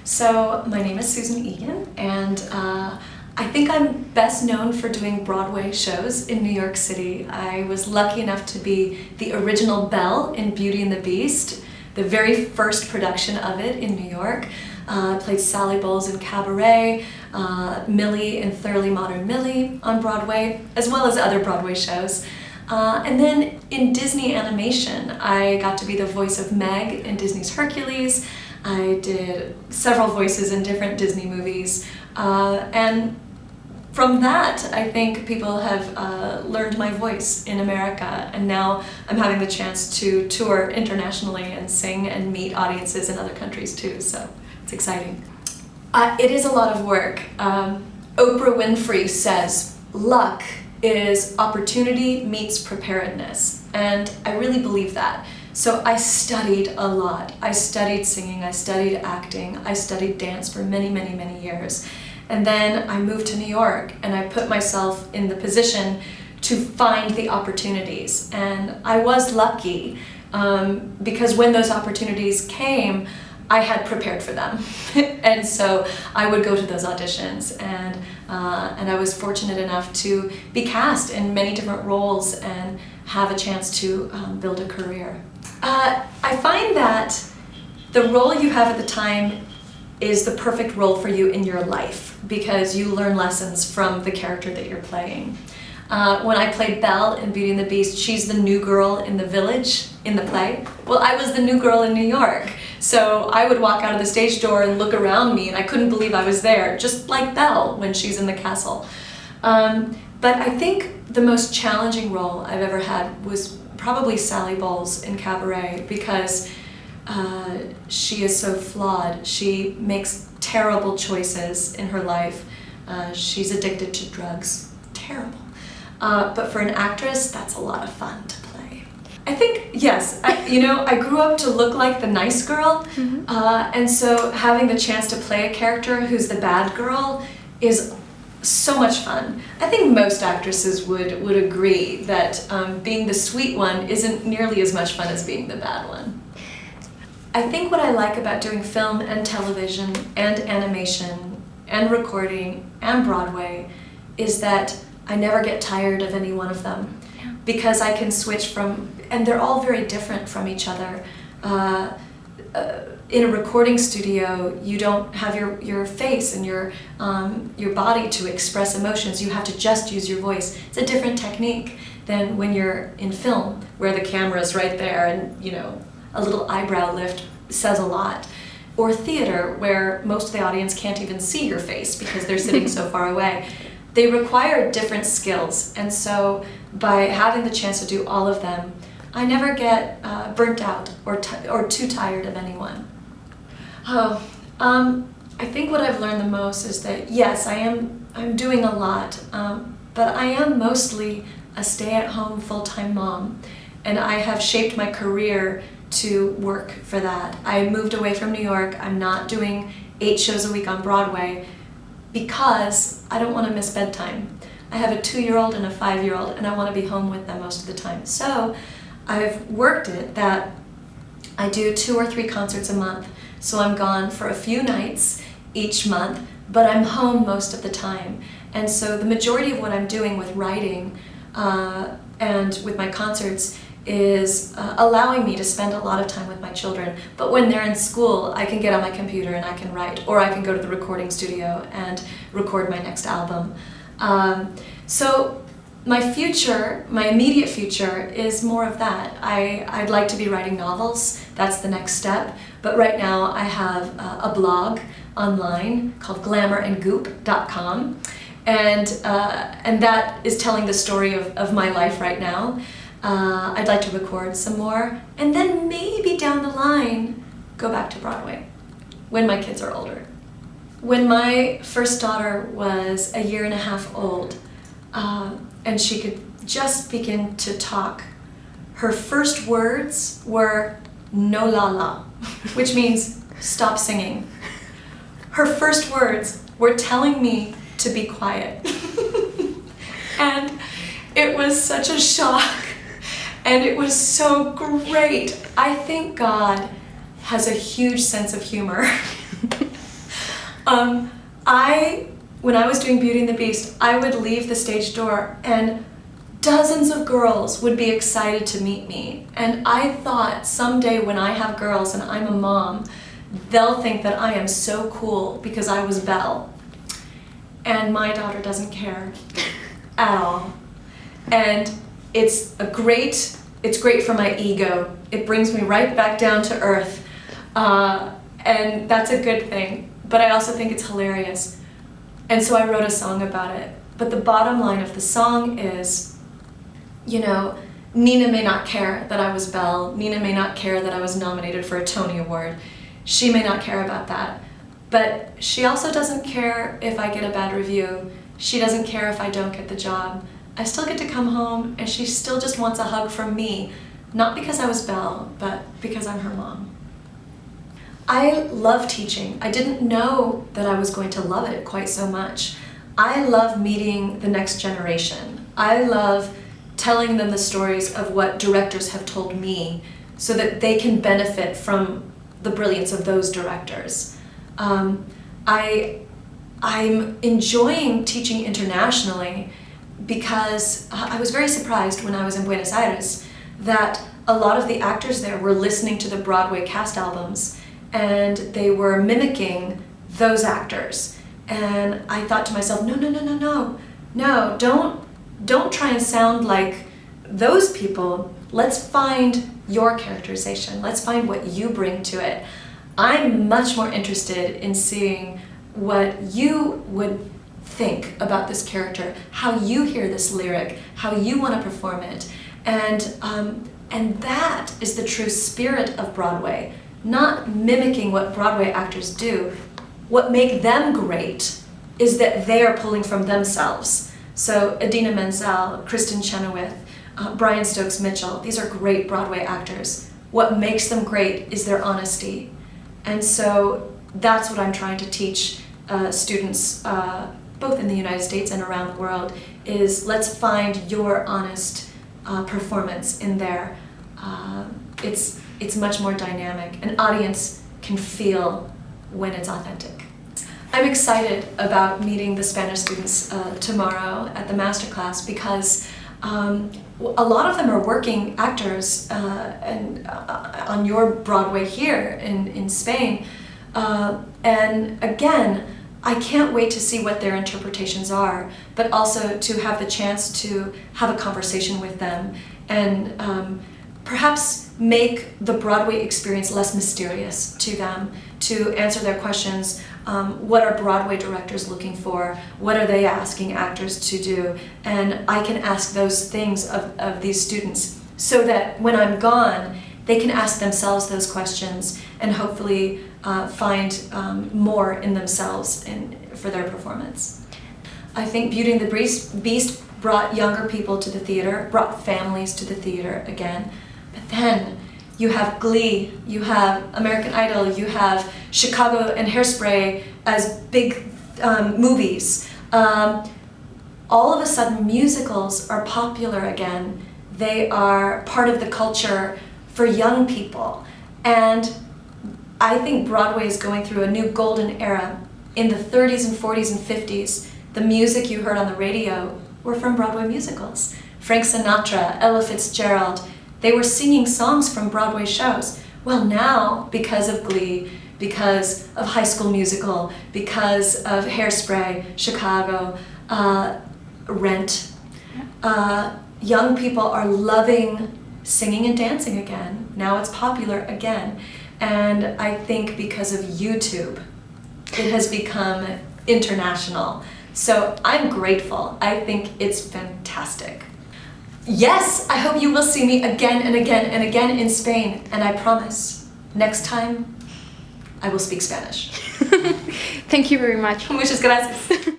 So my name is Susan Egan, and I think I'm best known for doing Broadway shows in New York City. I was lucky enough to be the original Belle in Beauty and the Beast, the very first production of it in New York. I played Sally Bowles in Cabaret, Millie in Thoroughly Modern Millie on Broadway, as well as other Broadway shows. And then in Disney animation, I got to be the voice of Meg in Disney's Hercules. I did several voices in different Disney movies. And from that, I think people have learned my voice in America. And now I'm having the chance to tour internationally and sing and meet audiences in other countries too. So it's exciting. It is a lot of work. Oprah Winfrey says, luck is opportunity meets preparedness, and I really believe that. So I studied a lot. I studied singing, I studied acting, I studied dance for many, many, many years. And then I moved to New York and I put myself in the position to find the opportunities. And I was lucky because when those opportunities came, I had prepared for them. And so I would go to those auditions, and I was fortunate enough to be cast in many different roles and have a chance to build a career. I find that the role you have at the time is the perfect role for you in your life because you learn lessons from the character that you're playing. When I played Belle in Beauty and the Beast, she's the new girl in the village in the play. Well, I was the new girl in New York. So I would walk out of the stage door and look around me and I couldn't believe I was there, just like Belle when she's in the castle. But I think the most challenging role I've ever had was probably Sally Bowles in Cabaret because she is so flawed. She makes terrible choices in her life. She's addicted to drugs. Terrible. But for an actress, that's a lot of fun to play. I think, yes, I grew up to look like the nice girl, and so having the chance to play a character who's the bad girl is so much fun. I think most actresses would agree that being the sweet one isn't nearly as much fun as being the bad one. I think what I like about doing film and television and animation and recording and Broadway is that I never get tired of any one of them because I can switch from, and they're all very different from each other. In a recording studio, you don't have your face and your body to express emotions. You have to just use your voice. It's a different technique than when you're in film, where the camera's right there and a little eyebrow lift says a lot. Or theater, where most of the audience can't even see your face because they're sitting so far away. They require different skills, and so by having the chance to do all of them, I never get burnt out or too tired of anyone. I think what I've learned the most is that yes, I'm doing a lot, but I am mostly a stay-at-home full-time mom, and I have shaped my career to work for that. I moved away from New York. I'm not doing 8 shows a week on Broadway because I don't want to miss bedtime. I have a 2-year-old and a 5-year-old, and I want to be home with them most of the time. So I've worked it that I do 2 or 3 concerts a month. So I'm gone for a few nights each month, but I'm home most of the time. And so the majority of what I'm doing with writing and with my concerts is allowing me to spend a lot of time with my children. But when they're in school, I can get on my computer and I can write, or I can go to the recording studio and record my next album. So my immediate future is more of that. I'd like to be writing novels. That's the next step. But right now I have a blog online called glamourandgoop.com. And that is telling the story of my life right now. I'd like to record some more, and then maybe down the line, go back to Broadway when my kids are older. When my first daughter was 1.5 years old, and she could just begin to talk, her first words were no la la, which means stop singing. Her first words were telling me to be quiet. And it was such a shock. And it was so great. I think God has a huge sense of humor. When I was doing Beauty and the Beast, I would leave the stage door and dozens of girls would be excited to meet me. And I thought someday when I have girls and I'm a mom, they'll think that I am so cool because I was Belle. And my daughter doesn't care at all. And it's great for my ego. It brings me right back down to earth. And that's a good thing. But I also think it's hilarious. And so I wrote a song about it. But the bottom line of the song is, you know, Nina may not care that I was Belle. Nina may not care that I was nominated for a Tony Award. She may not care about that. But she also doesn't care if I get a bad review. She doesn't care if I don't get the job. I still get to come home, and she still just wants a hug from me. Not because I was Belle, but because I'm her mom. I love teaching. I didn't know that I was going to love it quite so much. I love meeting the next generation. I love telling them the stories of what directors have told me so that they can benefit from the brilliance of those directors. I'm enjoying teaching internationally because I was very surprised when I was in Buenos Aires that a lot of the actors there were listening to the Broadway cast albums and they were mimicking those actors. And I thought to myself, no, don't try and sound like those people. Let's find your characterization. Let's find what you bring to it. I'm much more interested in seeing what you would think about this character, how you hear this lyric, how you want to perform it. And that is the true spirit of Broadway, not mimicking what Broadway actors do. What makes them great is that they are pulling from themselves. So Idina Menzel, Kristen Chenoweth, Brian Stokes Mitchell, these are great Broadway actors. What makes them great is their honesty. And so that's what I'm trying to teach students, both in the United States and around the world, is let's find your honest performance in there. It's much more dynamic. An audience can feel when it's authentic. I'm excited about meeting the Spanish students tomorrow at the masterclass because a lot of them are working actors and on your Broadway here in Spain. And again, I can't wait to see what their interpretations are, but also to have the chance to have a conversation with them and perhaps make the Broadway experience less mysterious to them, to answer their questions. What are Broadway directors looking for? What are they asking actors to do? And I can ask those things of these students so that when I'm gone, they can ask themselves those questions and hopefully find more in themselves for their performance. I think Beauty and the Beast brought younger people to the theater, brought families to the theater again. But then you have Glee, you have American Idol, you have Chicago and Hairspray as big movies. All of a sudden musicals are popular again. They are part of the culture for young people. And I think Broadway is going through a new golden era. In the 30s and 40s and 50s, the music you heard on the radio were from Broadway musicals. Frank Sinatra, Ella Fitzgerald, they were singing songs from Broadway shows. Well, now, because of Glee, because of High School Musical, because of Hairspray, Chicago, Rent, young people are loving singing and dancing again. Now it's popular again. And I think because of YouTube, it has become international. So I'm grateful. I think it's fantastic. Yes, I hope you will see me again and again and again in Spain. And I promise, next time, I will speak Spanish. Thank you very much. Muchas gracias.